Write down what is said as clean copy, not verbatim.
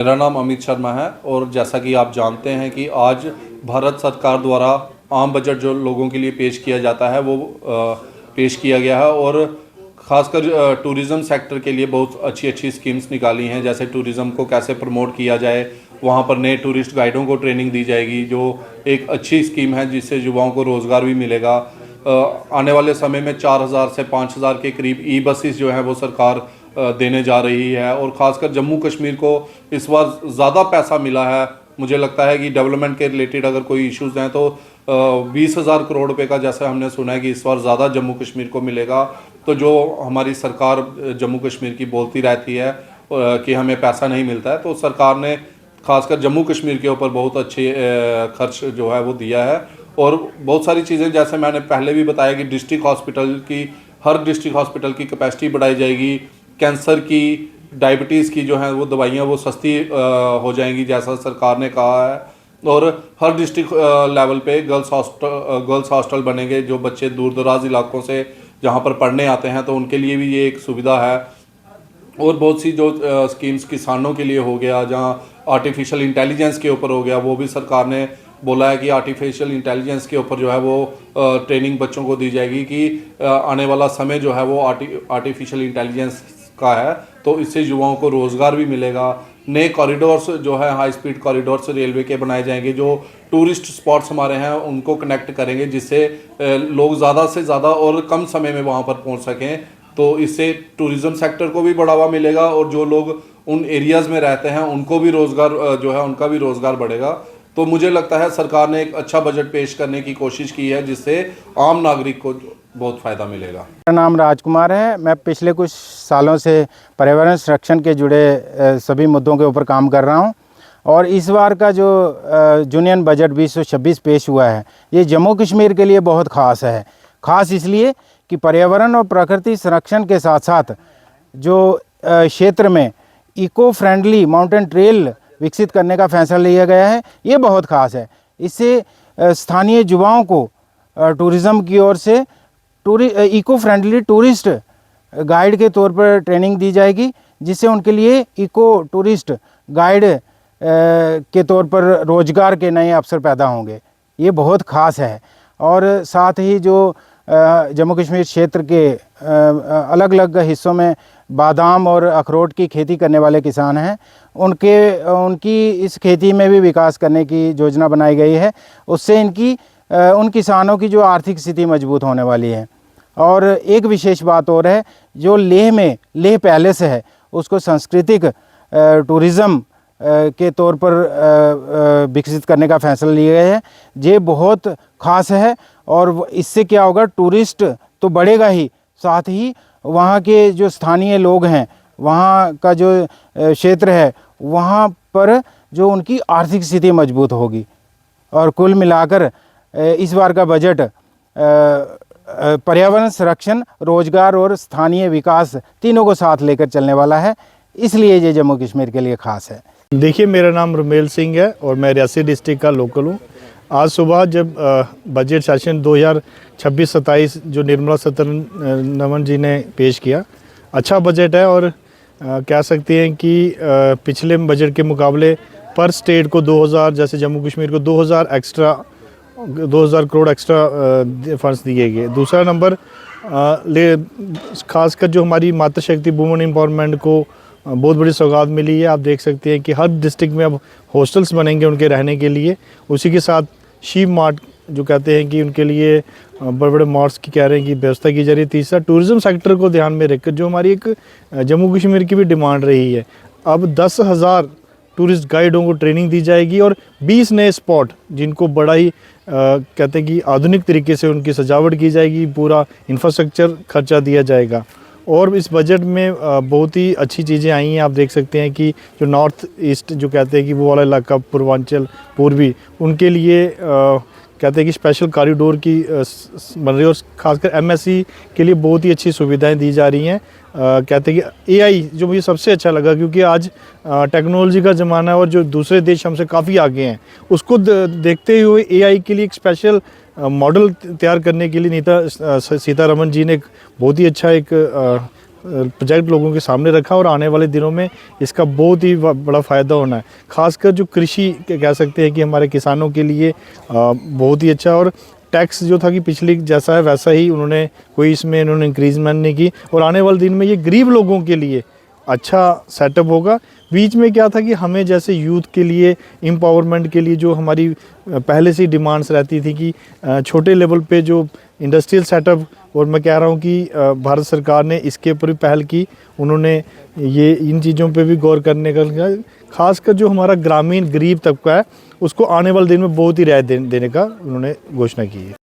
मेरा नाम अमित शर्मा है और जैसा कि आप जानते हैं कि आज भारत सरकार द्वारा आम बजट जो लोगों के लिए पेश किया जाता है वो पेश किया गया है और ख़ासकर टूरिज़्म सेक्टर के लिए बहुत अच्छी अच्छी स्कीम्स निकाली हैं। जैसे टूरिज़्म को कैसे प्रमोट किया जाए, वहाँ पर नए टूरिस्ट गाइडों को ट्रेनिंग दी जाएगी, जो एक अच्छी स्कीम है जिससे युवाओं को रोज़गार भी मिलेगा। आने वाले समय में 4000 से 5000 के करीब ई बसेस जो हैं वो सरकार देने जा रही है और ख़ासकर जम्मू कश्मीर को इस बार ज़्यादा पैसा मिला है। मुझे लगता है कि डेवलपमेंट के रिलेटेड अगर कोई इश्यूज़ हैं तो 20,000 करोड़ रुपए का, जैसे हमने सुना है कि इस बार ज़्यादा जम्मू कश्मीर को मिलेगा। तो जो हमारी सरकार जम्मू कश्मीर की बोलती रहती है कि हमें पैसा नहीं मिलता है, तो सरकार ने खासकर जम्मू कश्मीर के ऊपर बहुत अच्छे खर्च जो है वो दिया है। और बहुत सारी चीज़ें, जैसे मैंने पहले भी बताया कि हर डिस्ट्रिक्ट हॉस्पिटल की कैपेसिटी बढ़ाई जाएगी। कैंसर की, डायबिटीज़ की जो है वो दवाइयाँ वो सस्ती हो जाएंगी जैसा सरकार ने कहा है। और हर डिस्ट्रिक्ट लेवल पे गर्ल्स हॉस्टल बनेंगे, जो बच्चे दूर दराज इलाकों से जहाँ पर पढ़ने आते हैं तो उनके लिए भी ये एक सुविधा है। और बहुत सी जो स्कीम्स किसानों के लिए हो गया, जहाँ आर्टिफिशियल इंटेलिजेंस के ऊपर हो गया, वो भी सरकार ने बोला है कि आर्टिफिशियल इंटेलिजेंस के ऊपर जो है वो ट्रेनिंग बच्चों को दी जाएगी कि आने वाला समय जो है वो आर्टिफिशियल इंटेलिजेंस का है, तो इससे युवाओं को रोज़गार भी मिलेगा। नए कॉरिडोर्स जो है, हाई स्पीड कॉरिडोर्स रेलवे के बनाए जाएंगे, जो टूरिस्ट स्पॉट्स हमारे हैं उनको कनेक्ट करेंगे, जिससे लोग ज़्यादा से ज़्यादा और कम समय में वहाँ पर पहुँच सकें। तो इससे टूरिज़्म सेक्टर को भी बढ़ावा मिलेगा और जो लोग उन एरियाज़ में रहते हैं उनको भी रोज़गार जो है उनका भी रोज़गार बढ़ेगा। तो मुझे लगता है सरकार ने एक अच्छा बजट पेश करने की कोशिश की है जिससे आम नागरिक को बहुत फ़ायदा मिलेगा। मेरा नाम राजकुमार है। मैं पिछले कुछ सालों से पर्यावरण संरक्षण के जुड़े सभी मुद्दों के ऊपर काम कर रहा हूं और इस बार का जो यूनियन बजट 2026 पेश हुआ है, ये जम्मू कश्मीर के लिए बहुत ख़ास है। ख़ास इसलिए कि पर्यावरण और प्रकृति संरक्षण के साथ साथ जो क्षेत्र में इको फ्रेंडली माउंटेन ट्रेल विकसित करने का फैसला लिया गया है, ये बहुत ख़ास है। इससे स्थानीय युवाओं को टूरिज़्म की ओर से इको फ्रेंडली टूरिस्ट गाइड के तौर पर ट्रेनिंग दी जाएगी, जिससे उनके लिए इको टूरिस्ट गाइड के तौर पर रोज़गार के नए अवसर पैदा होंगे। ये बहुत ख़ास है। और साथ ही जो जम्मू कश्मीर क्षेत्र के अलग अलग हिस्सों में बादाम और अखरोट की खेती करने वाले किसान हैं, उनकी इस खेती में भी विकास करने की योजना बनाई गई है। उससे उन किसानों की जो आर्थिक स्थिति मजबूत होने वाली है। और एक विशेष बात और है, जो लेह पैलेस है उसको सांस्कृतिक टूरिज़्म के तौर पर विकसित करने का फैसला लिया गया है। ये बहुत ख़ास है और इससे क्या होगा, टूरिस्ट तो बढ़ेगा ही, साथ ही वहाँ के जो स्थानीय लोग हैं, वहाँ का जो क्षेत्र है, वहाँ पर जो उनकी आर्थिक स्थिति मजबूत होगी। और कुल मिलाकर इस बार का बजट पर्यावरण संरक्षण, रोजगार और स्थानीय विकास तीनों को साथ लेकर चलने वाला है, इसलिए ये जम्मू कश्मीर के लिए ख़ास है। देखिए, मेरा नाम रुमेल सिंह है और मैं रियासी डिस्ट्रिक्ट का लोकल हूँ। आज सुबह जब बजट सेशन 2026-27 जो निर्मला सीतारमण जी ने पेश किया, अच्छा बजट है और कह सकते हैं कि पिछले बजट के मुकाबले पर स्टेट को 2000, जैसे जम्मू कश्मीर को 2000 करोड़ एक्स्ट्रा फंड्स दिए गए। दूसरा नंबर, खासकर जो हमारी मातृशक्ति वुमेन एम्पावरमेंट को बहुत बड़ी सौगात मिली है। आप देख सकते हैं कि हर डिस्ट्रिक्ट में अब हॉस्टल्स बनेंगे उनके रहने के लिए। उसी के साथ शीप मार्ट जो कहते हैं कि उनके लिए बड़े बड़े मार्ट्स की कह रहे हैं कि व्यवस्था की जा रही है। तीसरा, टूरिज़्म सेक्टर को ध्यान में रखकर जो हमारी एक जम्मू कश्मीर की भी डिमांड रही है, अब 10,000 टूरिस्ट गाइडों को ट्रेनिंग दी जाएगी और 20 नए स्पॉट जिनको बड़ा ही कहते हैं कि आधुनिक तरीके से उनकी सजावट की जाएगी, पूरा इंफ्रास्ट्रक्चर खर्चा दिया जाएगा। और इस बजट में बहुत ही अच्छी चीज़ें आई हैं। आप देख सकते हैं कि जो नॉर्थ ईस्ट जो कहते हैं कि वो वाला इलाका, पूर्वांचल, पूर्वी, उनके लिए कहते हैं कि स्पेशल कॉरिडोर की बन रही है और ख़ासकर एमएससी के लिए बहुत ही अच्छी सुविधाएं दी जा रही हैं। कहते हैं कि एआई, जो मुझे सबसे अच्छा लगा, क्योंकि आज टेक्नोलॉजी का ज़माना है और जो दूसरे देश हमसे काफ़ी आगे हैं, उसको देखते हुए एआई के लिए एक स्पेशल मॉडल तैयार करने के लिए सीतारमण जी ने एक बहुत ही अच्छा एक प्रोजेक्ट लोगों के सामने रखा और आने वाले दिनों में इसका बहुत ही बड़ा फ़ायदा होना है। खासकर जो कृषि कह सकते हैं कि हमारे किसानों के लिए बहुत ही अच्छा, और टैक्स जो था कि पिछली जैसा है वैसा ही उन्होंने, कोई इसमें इन्होंने इंक्रीजमेंट नहीं की, और आने वाले दिन में ये गरीब लोगों के लिए अच्छा सेटअप होगा। बीच में क्या था कि हमें जैसे यूथ के लिए एम्पावरमेंट के लिए जो हमारी पहले से डिमांड्स रहती थी कि छोटे लेवल पे जो इंडस्ट्रियल सेटअप, और मैं कह रहा हूँ कि भारत सरकार ने इसके ऊपर भी पहल की, उन्होंने ये इन चीज़ों पे भी गौर करने का, खासकर जो हमारा ग्रामीण गरीब तबका है उसको आने वाले दिन में बहुत ही रियायत देने का उन्होंने घोषणा की है।